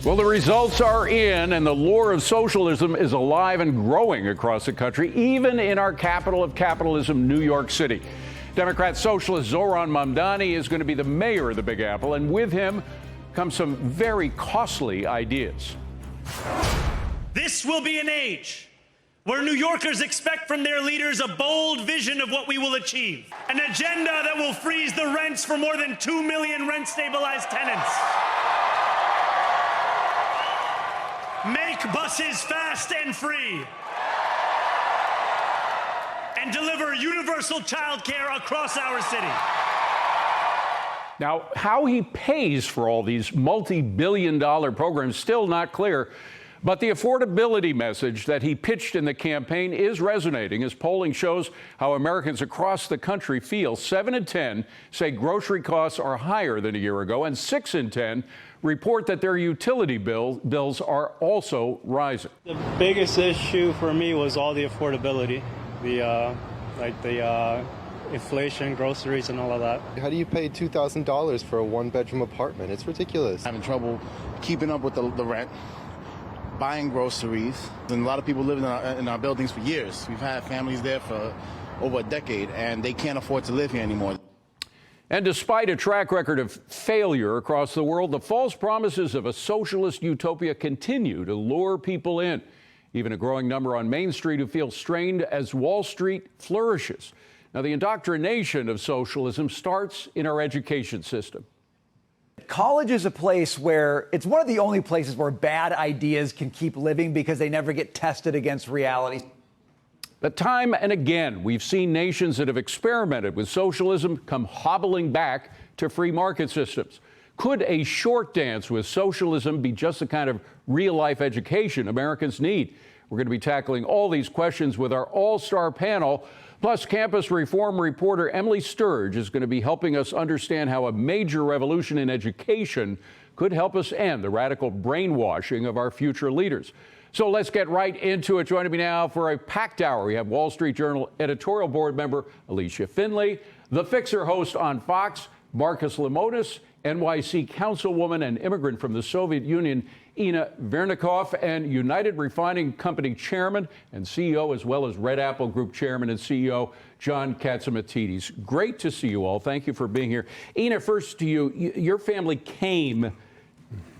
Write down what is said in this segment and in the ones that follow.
Well, the results are in, and the lure of socialism is alive and growing across the country, even in our capital of capitalism, New York City. Democrat socialist Zohran Mamdani is going to be the mayor of the Big Apple, and with him come some very costly ideas. This will be an age where New Yorkers expect from their leaders a bold vision of what we will achieve, an agenda that will freeze the rents for more than 2 million rent-stabilized tenants. Make buses fast and free. And deliver universal child care across our city. Now, how he pays for all these multi-billion-dollar programs still not clear, but the affordability message that he pitched in the campaign is resonating as polling shows how Americans across the country feel. 7 in 10 say grocery costs are higher than a year ago, and 6 in 10 report that their utility bills are also rising. The biggest issue for me was all the affordability, the inflation, groceries, and all of that. How do you pay $2,000 for a one-bedroom apartment? It's ridiculous. Having trouble keeping up with the rent, buying groceries, and a lot of people living in our buildings for years. We've had families there for over a decade, and they can't afford to live here anymore. And despite a track record of failure across the world, the false promises of a socialist utopia continue to lure people in. Even a growing number on Main Street who feel strained as Wall Street flourishes. Now, the indoctrination of socialism starts in our education system. College is a place where it's one of the only places where bad ideas can keep living because they never get tested against reality. But time and again, we've seen nations that have experimented with socialism come hobbling back to free market systems. Could a short dance with socialism be just the kind of real-life education Americans need? We're going to be tackling all these questions with our all-star panel. Plus, campus reform reporter Emily Sturge is going to be helping us understand how a major revolution in education could help us end the radical brainwashing of our future leaders. So let's get right into it. Joining me now for a packed hour, we have Wall Street Journal editorial board member Alicia Finley, The Fixer host on Fox, Marcus Lemonis, NYC councilwoman and immigrant from the Soviet Union, Ina Vernikov, and United Refining Company chairman and CEO, as well as Red Apple Group chairman and CEO, John Catsimatidis. Great to see you all. Thank you for being here. Ina, first to you. Your family came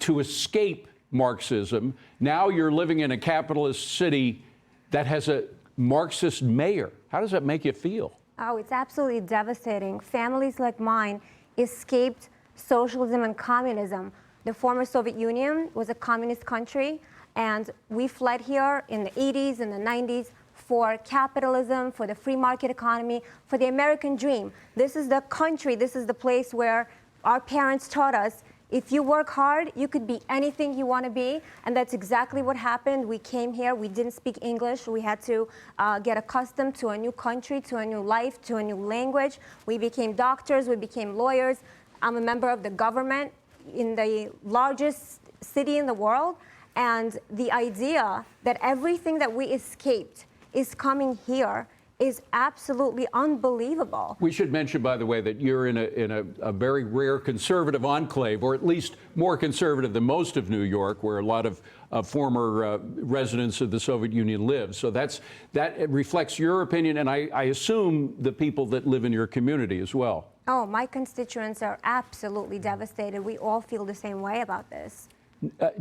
to escape Marxism. Now you're living in a capitalist city that has a Marxist mayor. How does that make you feel? Oh, it's absolutely devastating. Families like mine escaped socialism and communism. The former Soviet Union was a communist country, and we fled here in the 80s and the 90s for capitalism, for the free market economy, for the American dream. This is the country, this is the place where our parents taught us if you work hard, you could be anything you want to be, and that's exactly what happened. We came here, we didn't speak English, we had to get accustomed to a new country, to a new life, to a new language. We became doctors, we became lawyers. I'm a member of the government in the largest city in the world, and the idea that everything that we escaped is coming here is absolutely unbelievable. We should mention, by the way, that you're in a very rare conservative enclave, or at least more conservative than most of New York, where a lot of former residents of the Soviet Union live. So that reflects your opinion, and I assume the people that live in your community as well. Oh, my constituents are absolutely devastated. We all feel the same way about this.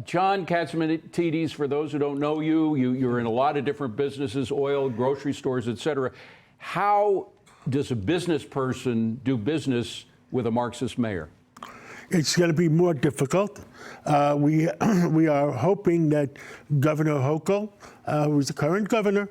John Catsimatidis, for those who don't know you, you're in a lot of different businesses, oil, grocery stores, et cetera. How does a business person do business with a Marxist mayor? It's going to be more difficult. We are hoping that Governor Hochul, who's the current governor,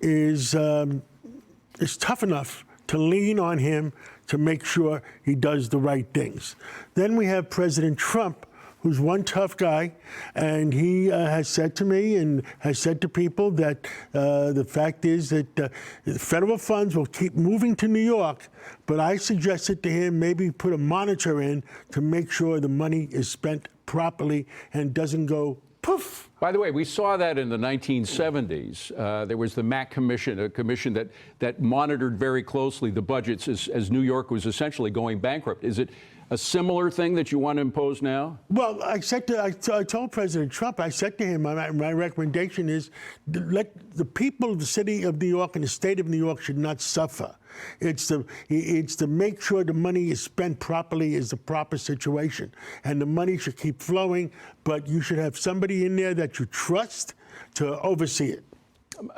is tough enough to lean on him to make sure he does the right things. Then we have President Trump, who's one tough guy, and he has said to me and has said to people that the fact is that federal funds will keep moving to New York, but I suggested to him maybe put a monitor in to make sure the money is spent properly and doesn't go poof. By the way, we saw that in the 1970s. There was the Mack Commission, a commission that monitored very closely the budgets as New York was essentially going bankrupt. Is it a similar thing that you want to impose now? Well, I told President Trump, I said to him, my recommendation is let the people of the city of New York and the state of New York should not suffer. It's to make sure the money is spent properly is the proper situation. And the money should keep flowing, but you should have somebody in there that you trust to oversee it.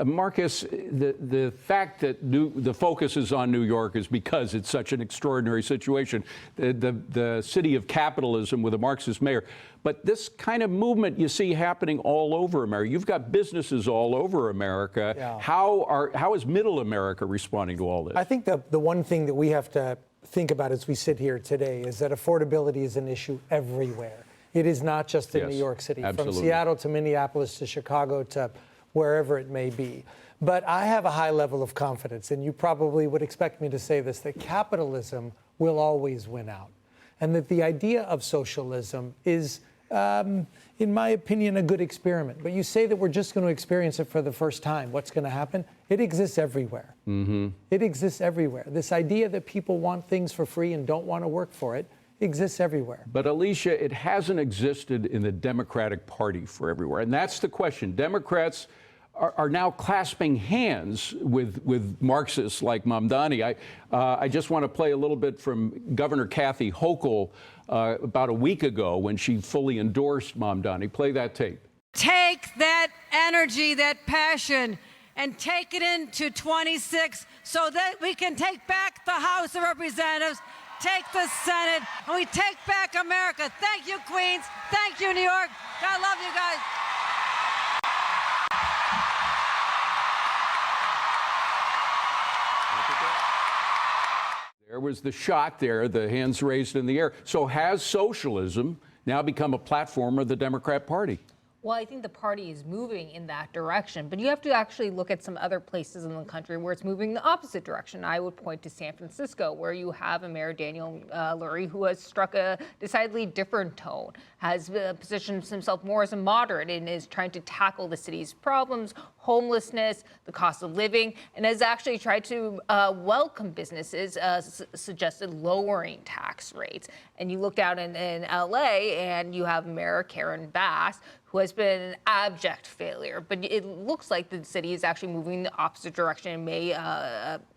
Marcus, the fact that the focus is on New York is because it's such an extraordinary situation. The city of capitalism with a Marxist mayor. But this kind of movement you see happening all over America. You've got businesses all over America. Yeah. How is middle America responding to all this? I think the one thing that we have to think about as we sit here today is that affordability is an issue everywhere. It is not just in New York City. Absolutely. From Seattle to Minneapolis to Chicago to wherever it may be. But I have a high level of confidence, and you probably would expect me to say this, that capitalism will always win out. And that the idea of socialism is, in my opinion, a good experiment. But you say that we're just going to experience it for the first time. What's going to happen? It exists everywhere. Mm-hmm. It exists everywhere. This idea that people want things for free and don't want to work for it exists everywhere. But Alicia, it hasn't existed in the Democratic Party for everywhere. And that's the question. Democrats are now clasping hands with Marxists like Mamdani. I just want to play a little bit from Governor Kathy Hochul about a week ago when she fully endorsed Mamdani. Play that tape. Take that energy, that passion, and take it into 26 so that we can take back the House of Representatives, take the Senate, and we take back America. Thank you, Queens. Thank you, New York. God love you guys. There was the shot there, the hands raised in the air. So has socialism now become a platform of the Democrat Party? Well, I think the party is moving in that direction, but you have to actually look at some other places in the country where it's moving the opposite direction. I would point to San Francisco, where you have a Mayor Daniel Lurie who has struck a decidedly different tone, has positioned himself more as a moderate and is trying to tackle the city's problems, homelessness, the cost of living, and has actually tried to welcome businesses, suggested lowering tax rates. And you look out in LA and you have Mayor Karen Bass, who has been an abject failure. But it looks like the city is actually moving in the opposite direction and may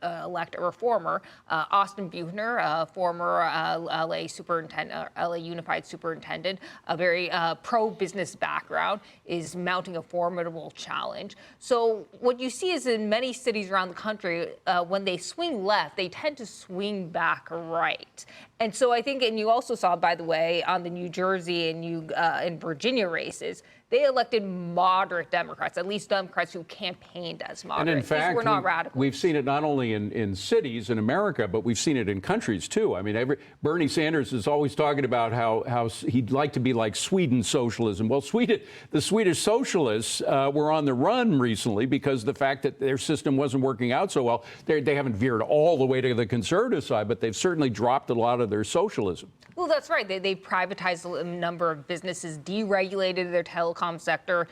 elect a reformer. Austin Buechner, former LA superintendent, LA Unified superintendent, a very pro-business background, is mounting a formidable challenge. So what you see is in many cities around the country, when they swing left, they tend to swing back right. And so I think, and you also saw, by the way, on the New Jersey and Virginia races, they elected moderate Democrats, at least Democrats who campaigned as moderate. And in fact, we're not radical. We've seen it not only in cities in America, but we've seen it in countries too. I mean, Bernie Sanders is always talking about how he'd like to be like Sweden socialism. Well, the Swedish socialists were on the run recently because of the fact that their system wasn't working out so well. They haven't veered all the way to the conservative side, but they've certainly dropped a lot of their socialism. Well, that's right. They privatized a number of businesses, deregulated their telecom sector,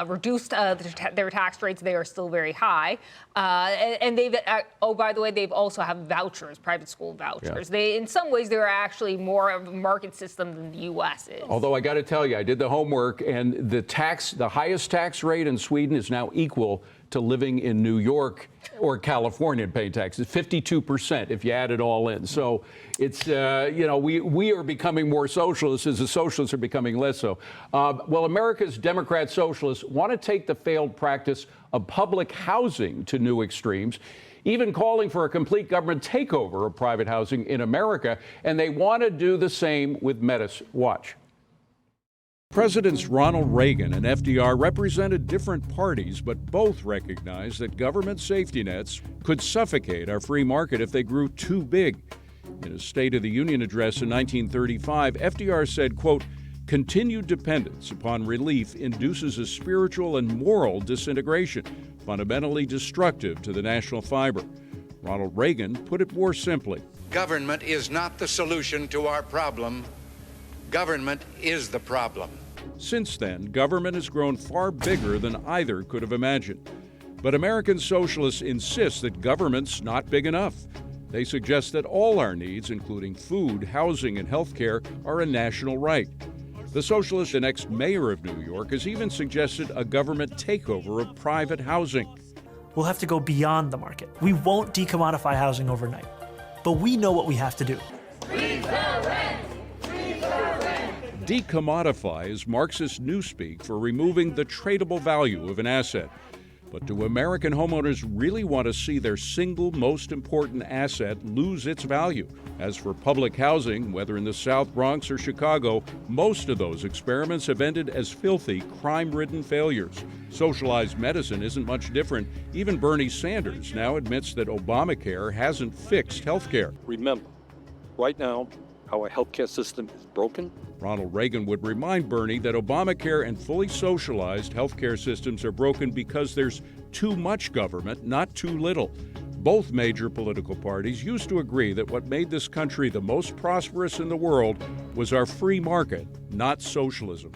reduced their tax rates. They are still very high. And they've, by the way, they've also have vouchers, private school vouchers. Yeah. In some ways, they're actually more of a market system than the U.S. is. Although I got to tell you, I did the homework, and the highest tax rate in Sweden is now equal to living in New York or California and paying taxes, 52% if you add it all in. So it's, we are becoming more socialist as the socialists are becoming less so. Well, America's Democrat socialists want to take the failed practice of public housing to new extremes, even calling for a complete government takeover of private housing in America. And they want to do the same with medicine. Watch. Presidents Ronald Reagan and FDR represented different parties, but both recognized that government safety nets could suffocate our free market if they grew too big. In a State of the Union address in 1935, FDR said, quote, "Continued dependence upon relief induces a spiritual and moral disintegration, fundamentally destructive to the national fiber." Ronald Reagan put it more simply. Government is not the solution to our problem. Government is the problem. Since then, government has grown far bigger than either could have imagined. But American socialists insist that government's not big enough. They suggest that all our needs, including food, housing, and health care, are a national right. The socialist and ex-mayor of New York has even suggested a government takeover of private housing. We'll have to go beyond the market. We won't decommodify housing overnight, but we know what we have to do. Decommodify is Marxist newspeak for removing the tradable value of an asset. But do American homeowners really want to see their single most important asset lose its value? As for public housing, whether in the South Bronx or Chicago, most of those experiments have ended as filthy, crime-ridden failures. Socialized medicine isn't much different. Even Bernie Sanders now admits that Obamacare hasn't fixed health care. Remember, right now, our healthcare system is broken. Ronald Reagan would remind Bernie that Obamacare and fully socialized healthcare systems are broken because there's too much government, not too little. Both major political parties used to agree that what made this country the most prosperous in the world was our free market, not socialism.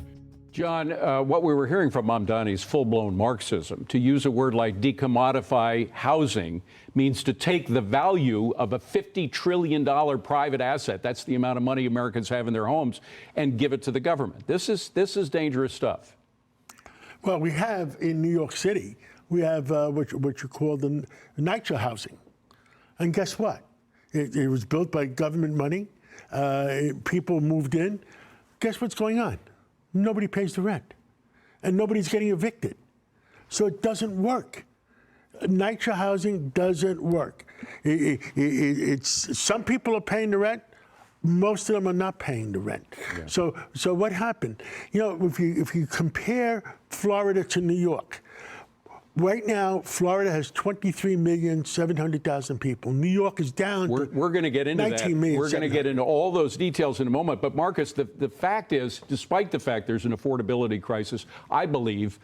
John, what we were hearing from Mamdani is full-blown Marxism. To use a word like decommodify housing means to take the value of a $50 trillion private asset, that's the amount of money Americans have in their homes, and give it to the government. This is dangerous stuff. Well, we have in New York City, we have what you call the NYCHA housing. And guess what? It was built by government money. People moved in. Guess what's going on? Nobody pays the rent, and nobody's getting evicted. So it doesn't work. NYCHA housing doesn't work. It's some people are paying the rent, most of them are not paying the rent. Yeah. So what happened? You know, if you compare Florida to New York, right now, Florida has 23,700,000 people. New York is down. We're going to get into that. We're going to get into all those details in a moment. But Marcus, the fact is, despite the fact there's an affordability crisis, I believe,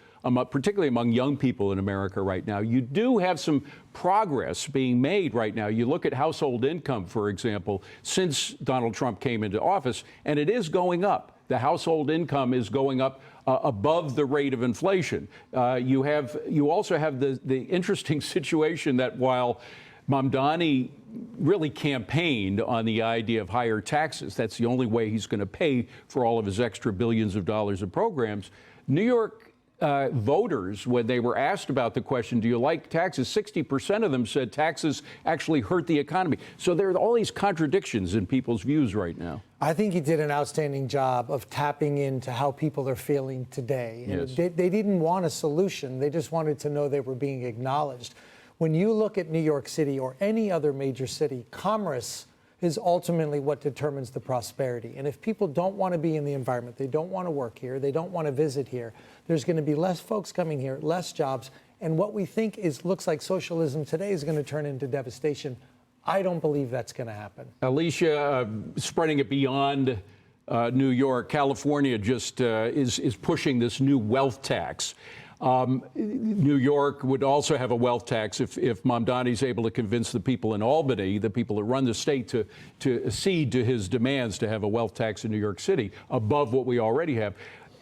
particularly among young people in America right now, you do have some progress being made right now. You look at household income, for example, since Donald Trump came into office, and it is going up. The household income is going up above the rate of inflation. You also have the interesting situation that while Mamdani really campaigned on the idea of higher taxes, that's the only way he's going to pay for all of his extra billions of dollars of programs, New York voters, when they were asked about the question, do you like taxes, 60% of them said taxes actually hurt the economy. So there are all these contradictions in people's views right now. I think he did an outstanding job of tapping into how people are feeling today. And yes. They didn't want a solution. They just wanted to know they were being acknowledged. When you look at New York City or any other major city, commerce is ultimately what determines the prosperity. And if people don't want to be in the environment, they don't want to work here, they don't want to visit here, there's going to be less folks coming here, less jobs. And what we think looks like socialism today is going to turn into devastation. I don't believe that's going to happen. Alicia, spreading it beyond New York, California just is pushing this new wealth tax. New York would also have a wealth tax if Mamdani's able to convince the people in Albany, the people that run the state, to accede to his demands to have a wealth tax in New York City above what we already have.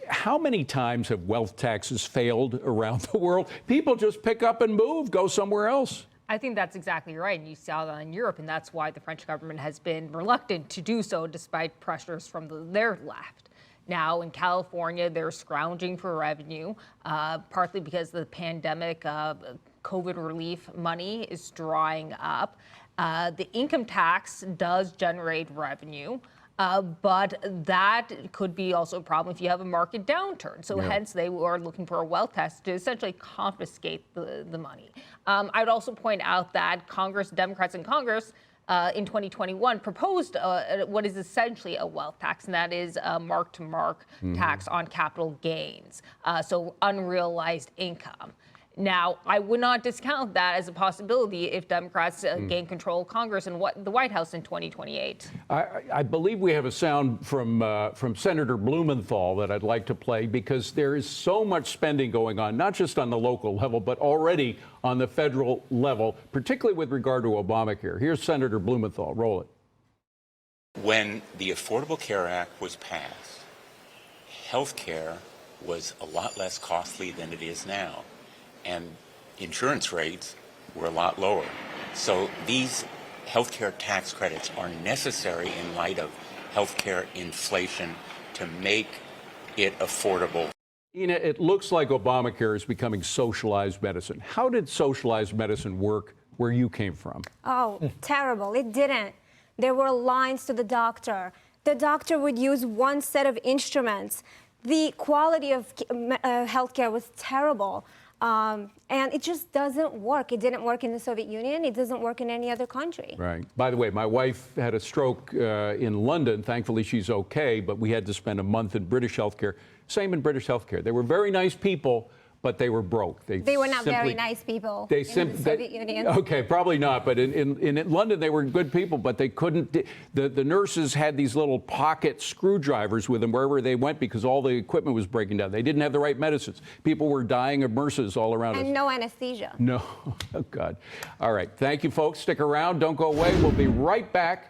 How many times have wealth taxes failed around the world? People just pick up and move, go somewhere else. I think that's exactly right. And you saw that in Europe, and that's why the French government has been reluctant to do so despite pressures from their left. Now, in California, they're scrounging for revenue, partly because the pandemic COVID relief money is drying up. The income tax does generate revenue, but that could be also a problem if you have a market downturn. So hence, they are looking for a wealth tax to essentially confiscate the money. I'd also point out that Democrats in Congress, in 2021 proposed what is essentially a wealth tax, and that is a mark-to-mark tax on capital gains, so unrealized income. Now, I would not discount that as a possibility if Democrats gain control of Congress and the White House in 2028. I believe we have a sound from Senator Blumenthal that I'd like to play, because there is so much spending going on, not just on the local level, but already on the federal level, particularly with regard to Obamacare. Here's Senator Blumenthal. Roll it. When the Affordable Care Act was passed, health care was a lot less costly than it is now, and insurance rates were a lot lower. So these healthcare tax credits are necessary in light of healthcare inflation to make it affordable. Ina, it looks like Obamacare is becoming socialized medicine. How did socialized medicine work where you came from? Oh, terrible. It didn't. There were lines to the doctor. The doctor would use one set of instruments. The quality of healthcare was terrible. And it just doesn't work. It didn't work in the Soviet Union. It doesn't work in any other country. Right. By the way, my wife had a stroke in London. Thankfully, she's okay, but we had to spend a month in British healthcare. Same in British healthcare. They were very nice people, but they were broke. They were not very nice people in the Soviet Union. Okay, probably not. But in London, they were good people, but they couldn't. The nurses had these little pocket screwdrivers with them wherever they went because all the equipment was breaking down. They didn't have the right medicines. People were dying of MRSAs all around us. And no anesthesia. No. Oh, God. All right. Thank you, folks. Stick around. Don't go away. We'll be right back